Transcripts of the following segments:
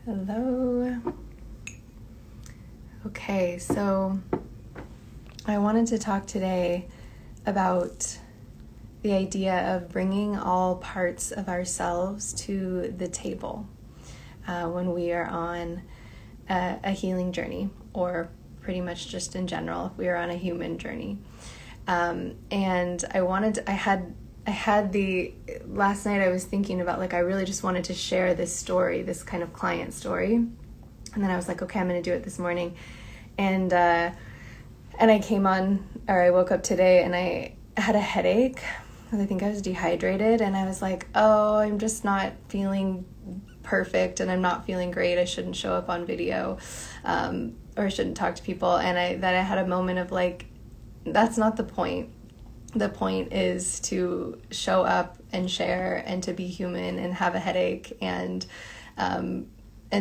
Hello. Okay, so I wanted to talk today about the idea of bringing all parts of ourselves to the table when we are on a healing journey, or pretty much just in general, if we are on a human journey. And last night I was thinking about, I really just wanted to share this story, this kind of client story. And then I was like, okay, I'm going to do it this morning. And I woke up today and I had a headache because I think I was dehydrated. And I was like, oh, I'm just not feeling perfect and I'm not feeling great. I shouldn't show up on video, or I shouldn't talk to people. And I had a moment of that's not the point. The point is to show up and share and to be human and have a headache and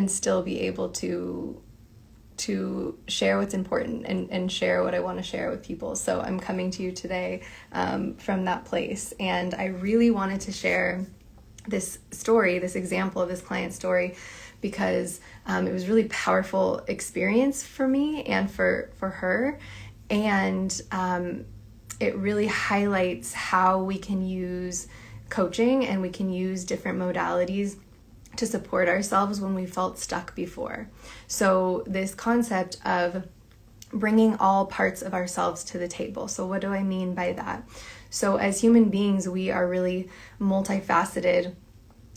still be able to share what's important and share what I want to share with people. So I'm coming to you today from that place. And I really wanted to share this story, this example of this client story, because it was a really powerful experience for me and for her. And it really highlights how we can use coaching and we can use different modalities to support ourselves when we felt stuck before. So this concept of bringing all parts of ourselves to the table. So what do I mean by that? So as human beings, we are really multifaceted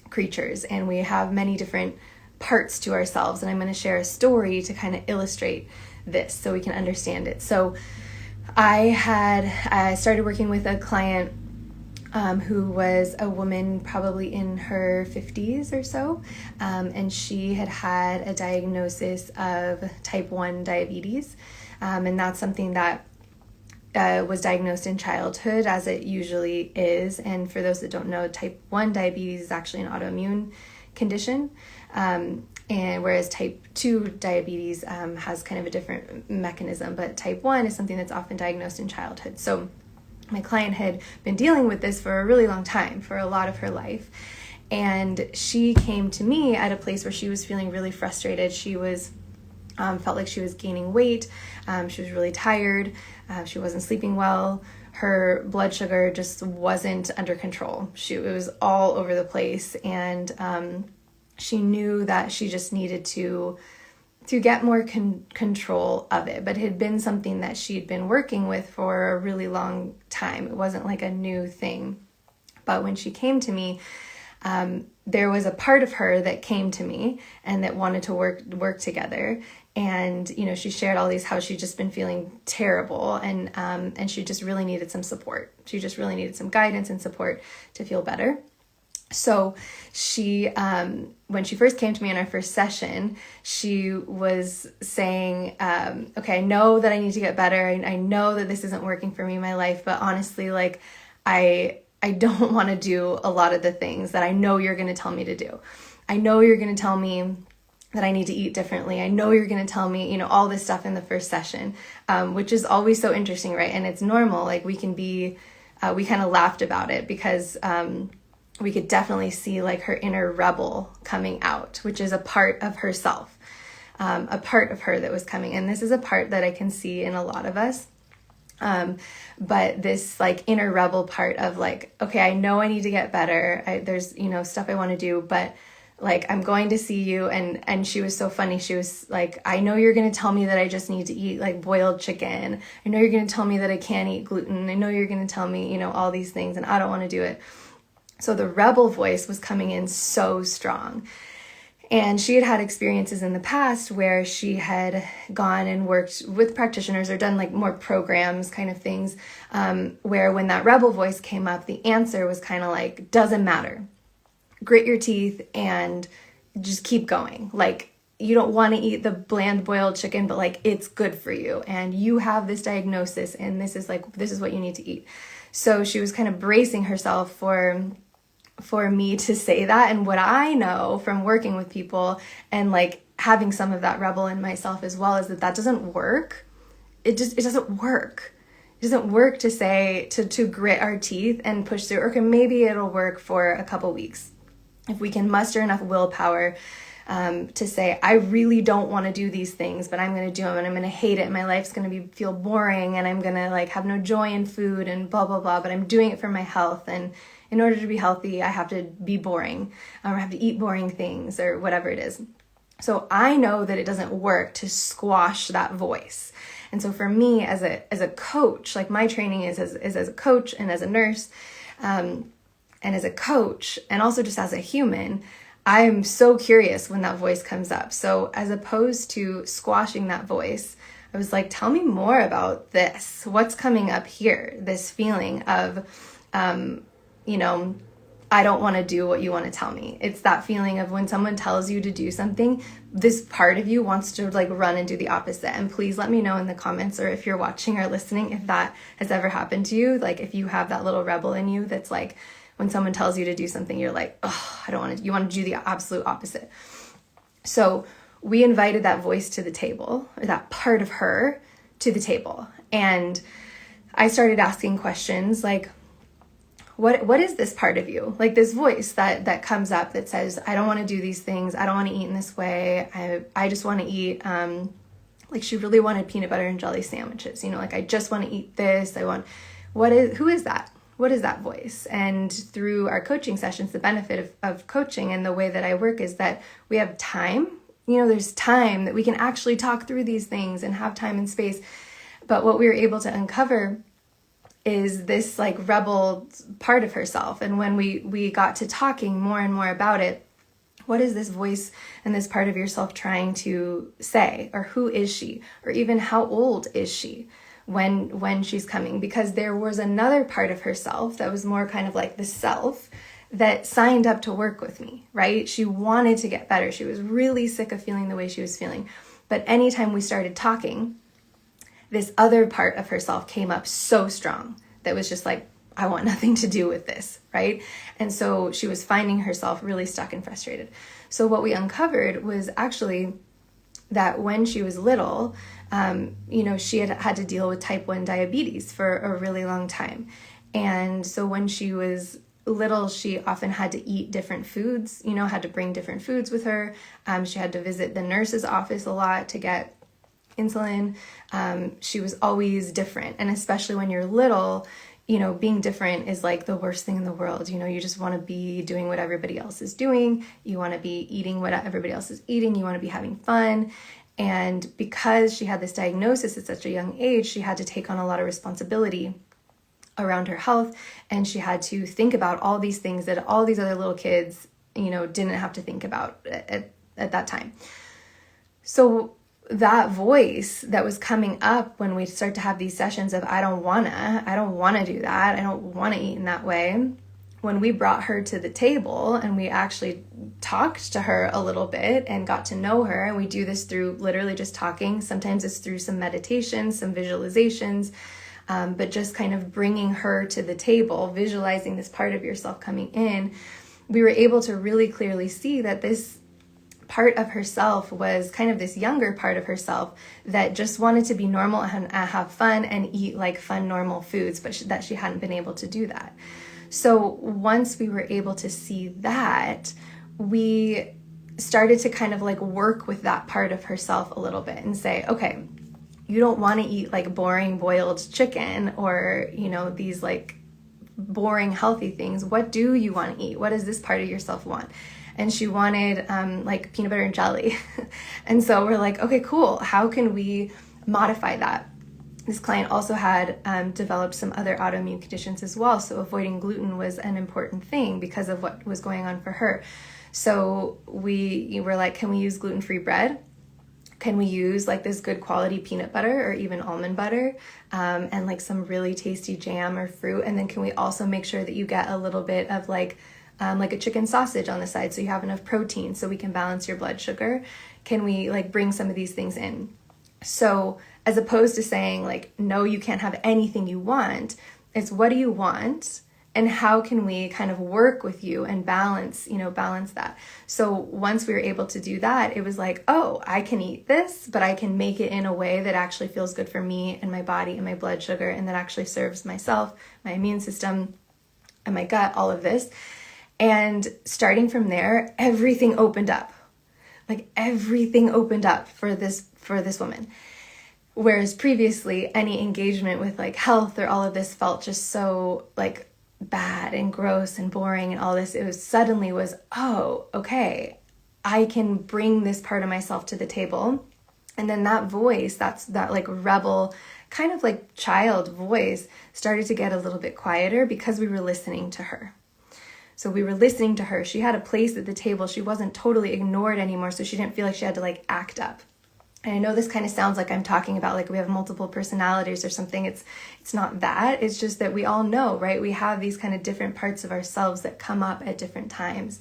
creatures and we have many different parts to ourselves. And I'm going to share a story to kind of illustrate this so we can understand it. So I started working with a client who was a woman probably in her 50s or so, and she had a diagnosis of type 1 diabetes, and that's something that was diagnosed in childhood, as it usually is. And for those that don't know, type 1 diabetes is actually an autoimmune condition, and whereas type 2 diabetes has kind of a different mechanism, but type 1 is something that's often diagnosed in childhood. So my client had been dealing with this for a really long time, for a lot of her life. And she came to me at a place where she was feeling really frustrated. She was felt like she was gaining weight. She was really tired. She wasn't sleeping well. Her blood sugar just wasn't under control. It was all over the place. And she knew that she just needed to get more control of it, but it had been something that she'd been working with for a really long time. It wasn't like a new thing. But when she came to me, there was a part of her that came to me and that wanted to work together. And, she shared all these, how she'd just been feeling terrible and she just really needed some support. She just really needed some guidance and support to feel better. So she, when she first came to me in our first session, she was saying, okay, I know that I need to get better. I know that this isn't working for me in my life, but honestly, I don't want to do a lot of the things that I know you're going to tell me to do. I know you're going to tell me that I need to eat differently. I know you're going to tell me, all this stuff in the first session, which is always so interesting, right? And it's normal. We kind of laughed about it because, we could definitely see her inner rebel coming out, which is a part of herself, a part of her that was coming. And this is a part that I can see in a lot of us. But this inner rebel part of okay, I know I need to get better. There's, stuff I want to do, but I'm going to see you. And she was so funny. She was I know you're going to tell me that I just need to eat boiled chicken. I know you're going to tell me that I can't eat gluten. I know you're going to tell me, all these things, and I don't want to do it. So the rebel voice was coming in so strong. And she had experiences in the past where she had gone and worked with practitioners or done more programs kind of things, where when that rebel voice came up, the answer was kind of doesn't matter. Grit your teeth and just keep going. You don't want to eat the bland boiled chicken, but it's good for you. And you have this diagnosis and this is what you need to eat. So she was kind of bracing herself for me to say that. And what I know from working with people and having some of that rebel in myself as well is that doesn't work. It doesn't work. It doesn't work to say, to grit our teeth and push through. Or maybe it'll work for a couple weeks. If we can muster enough willpower to say, I really don't want to do these things, but I'm going to do them and I'm going to hate it. And my life's going to feel boring and I'm going to like have no joy in food and blah, blah, blah, but I'm doing it for my health. And in order to be healthy, I have to be boring or I have to eat boring things or whatever it is. So I know that it doesn't work to squash that voice. And so for me as a coach, like my training is as a coach and as a nurse, and as a coach, and also just as a human, I'm so curious when that voice comes up. So as opposed to squashing that voice, I was like, tell me more about this. What's coming up here? This feeling of, I don't want to do what you want to tell me. It's that feeling of when someone tells you to do something, this part of you wants to like run and do the opposite. And please let me know in the comments, or if you're watching or listening, if that has ever happened to you. Like if you have that little rebel in you that's like, when someone tells you to do something, you're like, oh, I don't want to, you want to do the absolute opposite. So we invited that voice to the table, or that part of her to the table. And I started asking questions like, what is this part of you? Like this voice that comes up that says, I don't want to do these things. I don't want to eat in this way. I just want to eat, like she really wanted peanut butter and jelly sandwiches, like I just want to eat this. Who is that? What is that voice? And through our coaching sessions, the benefit of coaching and the way that I work is that we have time. There's time that we can actually talk through these things and have time and space. But what we were able to uncover is this like rebel part of herself. And when we got to talking more and more about it, what is this voice and this part of yourself trying to say? Or who is she? Or even how old is she when she's coming? Because there was another part of herself that was more kind of like the self that signed up to work with me, right? She wanted to get better. She was really sick of feeling the way she was feeling. But anytime we started talking, this other part of herself came up so strong that was just like, I want nothing to do with this, right? And so she was finding herself really stuck and frustrated. So what we uncovered was actually that when she was little, she had to deal with type 1 diabetes for a really long time. And so when she was little, she often had to eat different foods, had to bring different foods with her. She had to visit the nurse's office a lot to get insulin. She was always different. And especially when you're little, being different is like the worst thing in the world. You just want to be doing what everybody else is doing. You want to be eating what everybody else is eating. You want to be having fun. And because she had this diagnosis at such a young age, she had to take on a lot of responsibility around her health. And she had to think about all these things that all these other little kids, didn't have to think about at that time. So that voice that was coming up when we start to have these sessions of, I don't want to do that. I don't want to eat in that way. When we brought her to the table and we actually talked to her a little bit and got to know her, and we do this through literally just talking. Sometimes it's through some meditation, some visualizations, but just kind of bringing her to the table, visualizing this part of yourself coming in. We were able to really clearly see that this part of herself was kind of this younger part of herself that just wanted to be normal and have fun and eat like fun, normal foods, but that she hadn't been able to do that. So once we were able to see that, we started to kind of like work with that part of herself a little bit and say, okay, you don't want to eat like boring boiled chicken or, these like boring healthy things. What do you want to eat? What does this part of yourself want? And she wanted like peanut butter and jelly. And so we're like, okay, cool. How can we modify that? This client also had developed some other autoimmune conditions as well. So avoiding gluten was an important thing because of what was going on for her. So we were like, can we use gluten-free bread? Can we use like this good quality peanut butter or even almond butter and like some really tasty jam or fruit? And then can we also make sure that you get a little bit of like a chicken sausage on the side so you have enough protein so we can balance your blood sugar? Can we like bring some of these things in? So as opposed to saying like, no, you can't have anything you want, it's what do you want? And how can we kind of work with you and balance that? So once we were able to do that, it was like, oh, I can eat this, but I can make it in a way that actually feels good for me and my body and my blood sugar, and that actually serves myself, my immune system, and my gut, all of this. And starting from there, everything opened up. Like everything opened up for this woman. Whereas previously, any engagement with like health or all of this felt just so like bad and gross and boring and all this. It was suddenly was, oh, okay, I can bring this part of myself to the table. And then that voice, that like rebel, kind of like child voice, started to get a little bit quieter because we were listening to her. So we were listening to her. She had a place at the table. She wasn't totally ignored anymore, so she didn't feel like she had to like act up. And I know this kind of sounds like I'm talking about like we have multiple personalities or something. It's not that. It's just that we all know, right? We have these kind of different parts of ourselves that come up at different times.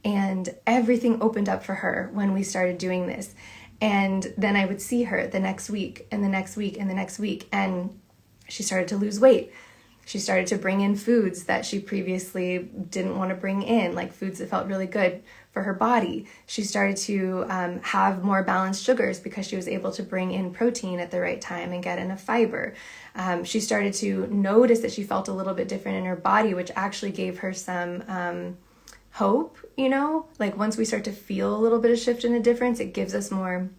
And everything opened up for her when we started doing this. And then I would see her the next week and the next week and the next week. And she started to lose weight. She started to bring in foods that she previously didn't want to bring in, like foods that felt really good for her body. She started to have more balanced sugars because she was able to bring in protein at the right time and get enough fiber. She started to notice that she felt a little bit different in her body, which actually gave her some hope, like once we start to feel a little bit of shift and a difference, it gives us more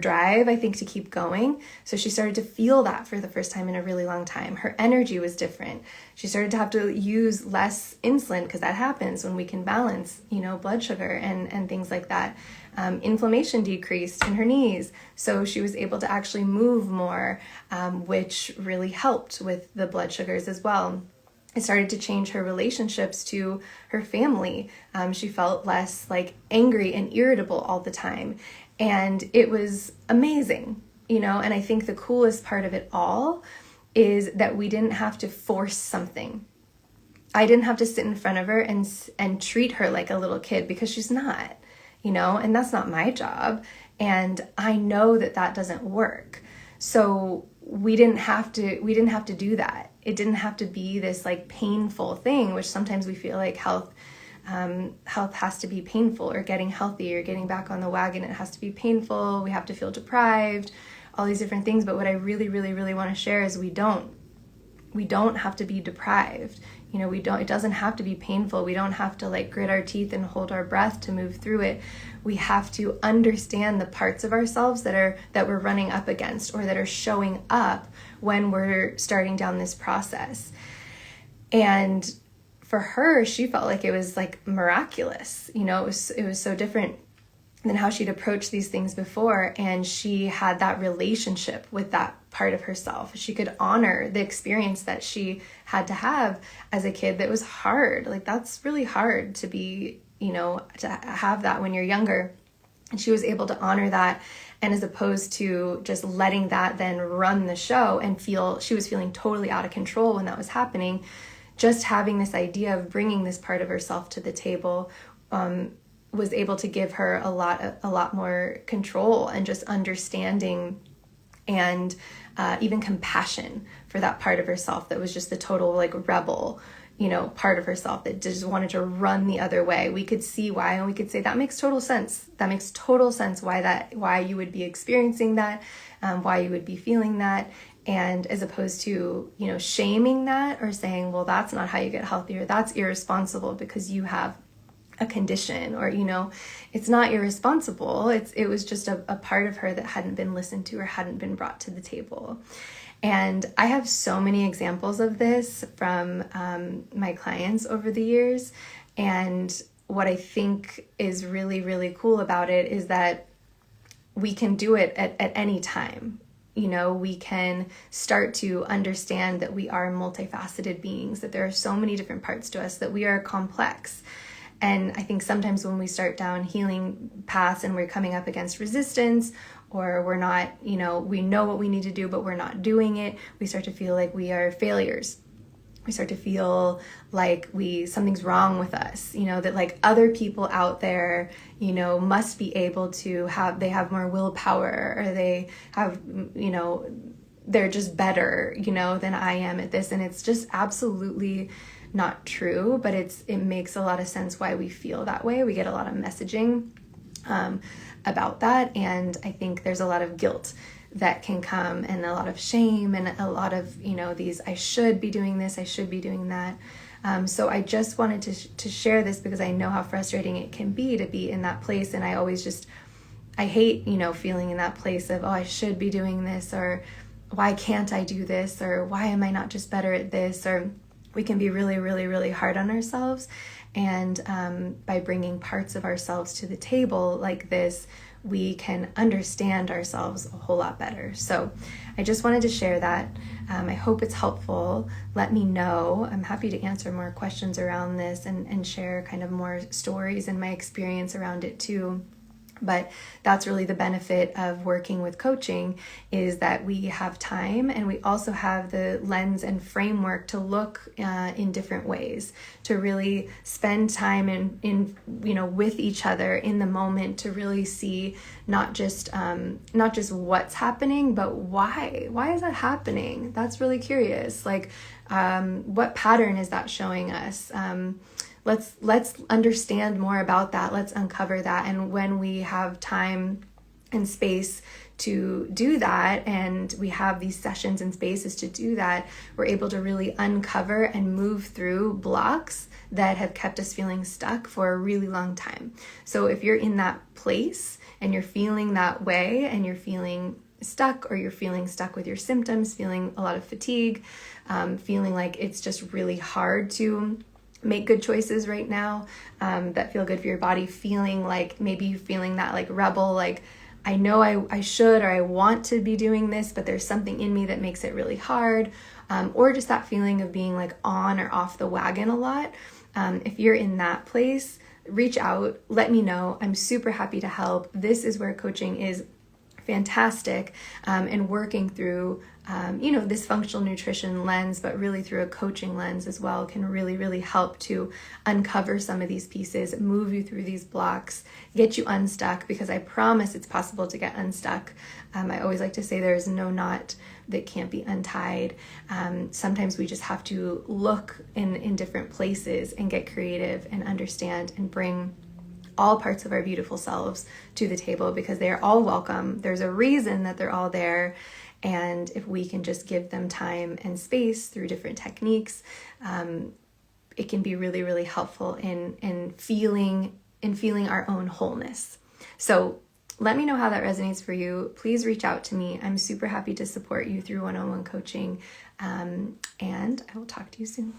drive, I think, to keep going. So she started to feel that for the first time in a really long time. Her energy was different. She started to have to use less insulin because that happens when we can balance, blood sugar and things like that. Inflammation decreased in her knees. So she was able to actually move more, which really helped with the blood sugars as well. It started to change her relationships to her family. She felt less like angry and irritable all the time. And it was amazing, and I think the coolest part of it all is that we didn't have to force something. I didn't have to sit in front of her and treat her like a little kid because she's not, and that's not my job. And I know that doesn't work. So we didn't have to do that. It didn't have to be this like painful thing, which sometimes we feel like health has to be painful, or getting healthy or getting back on the wagon, it has to be painful. We have to feel deprived, all these different things. But what I really, really, really want to share is we don't have to be deprived. It doesn't have to be painful. We don't have to like grit our teeth and hold our breath to move through it. We have to understand the parts of ourselves that we're running up against or that are showing up when we're starting down this process. And for her, she felt like it was like miraculous. It was so different than how she'd approached these things before. And she had that relationship with that part of herself. She could honor the experience that she had to have as a kid that was hard. Like that's really hard to be, to have that when you're younger. And she was able to honor that. And as opposed to just letting that then run the show and she was feeling totally out of control when that was happening, just having this idea of bringing this part of herself to the table was able to give her a lot more control and just understanding and even compassion for that part of herself that was just the total like rebel, part of herself that just wanted to run the other way. We could see why, and we could say that makes total sense. That makes total sense why you would be experiencing that, why you would be feeling that. And as opposed to, shaming that or saying, well, that's not how you get healthier. That's irresponsible because you have a condition, or, it's not irresponsible. It was just a part of her that hadn't been listened to or hadn't been brought to the table. And I have so many examples of this from my clients over the years. And what I think is really, really cool about it is that we can do it at any time. We can start to understand that we are multifaceted beings, that there are so many different parts to us, that we are complex. And I think sometimes when we start down healing paths and we're coming up against resistance, or we're not, we know what we need to do, but we're not doing it, we start to feel like we are failures. We start to feel like something's wrong with us, that like other people out there, must be able to they have more willpower, or they have, they're just better, than I am at this. And it's just absolutely not true, but it makes a lot of sense why we feel that way. We get a lot of messaging about that. And I think there's a lot of guilt that can come, and a lot of shame, and a lot of, these, I should be doing this, I should be doing that. So I just wanted to share this because I know how frustrating it can be to be in that place. And I hate, feeling in that place of, oh, I should be doing this, or why can't I do this, or why am I not just better at this, or we can be really, really, really hard on ourselves. And by bringing parts of ourselves to the table like this, we can understand ourselves a whole lot better. So I just wanted to share that. I hope it's helpful. Let me know. I'm happy to answer more questions around this and share kind of more stories and my experience around it too. But that's really the benefit of working with coaching, is that we have time, and we also have the lens and framework to look in different ways, to really spend time in with each other in the moment, to really see not just what's happening, but why is that happening? That's really curious. Like, what pattern is that showing us? Let's understand more about that. Let's uncover that. And when we have time and space to do that, and we have these sessions and spaces to do that, we're able to really uncover and move through blocks that have kept us feeling stuck for a really long time. So if you're in that place and you're feeling that way, and you're feeling stuck, or you're feeling stuck with your symptoms, feeling a lot of fatigue, feeling like it's just really hard to make good choices right now that feel good for your body, feeling like maybe you're feeling that like rebel, like I know I should, or I want to be doing this, but there's something in me that makes it really hard, or just that feeling of being like on or off the wagon a lot. If you're in that place, reach out, let me know. I'm super happy to help. This is where coaching is fantastic, and working through this functional nutrition lens, but really through a coaching lens as well, can really, really help to uncover some of these pieces, move you through these blocks, get you unstuck, because I promise it's possible to get unstuck. I always like to say there is no knot that can't be untied. Sometimes we just have to look in different places and get creative and understand and bring all parts of our beautiful selves to the table, because they are all welcome. There's a reason that they're all there. And if we can just give them time and space through different techniques, it can be really, really helpful in feeling our own wholeness. So let me know how that resonates for you. Please reach out to me. I'm super happy to support you through one-on-one coaching. And I will talk to you soon.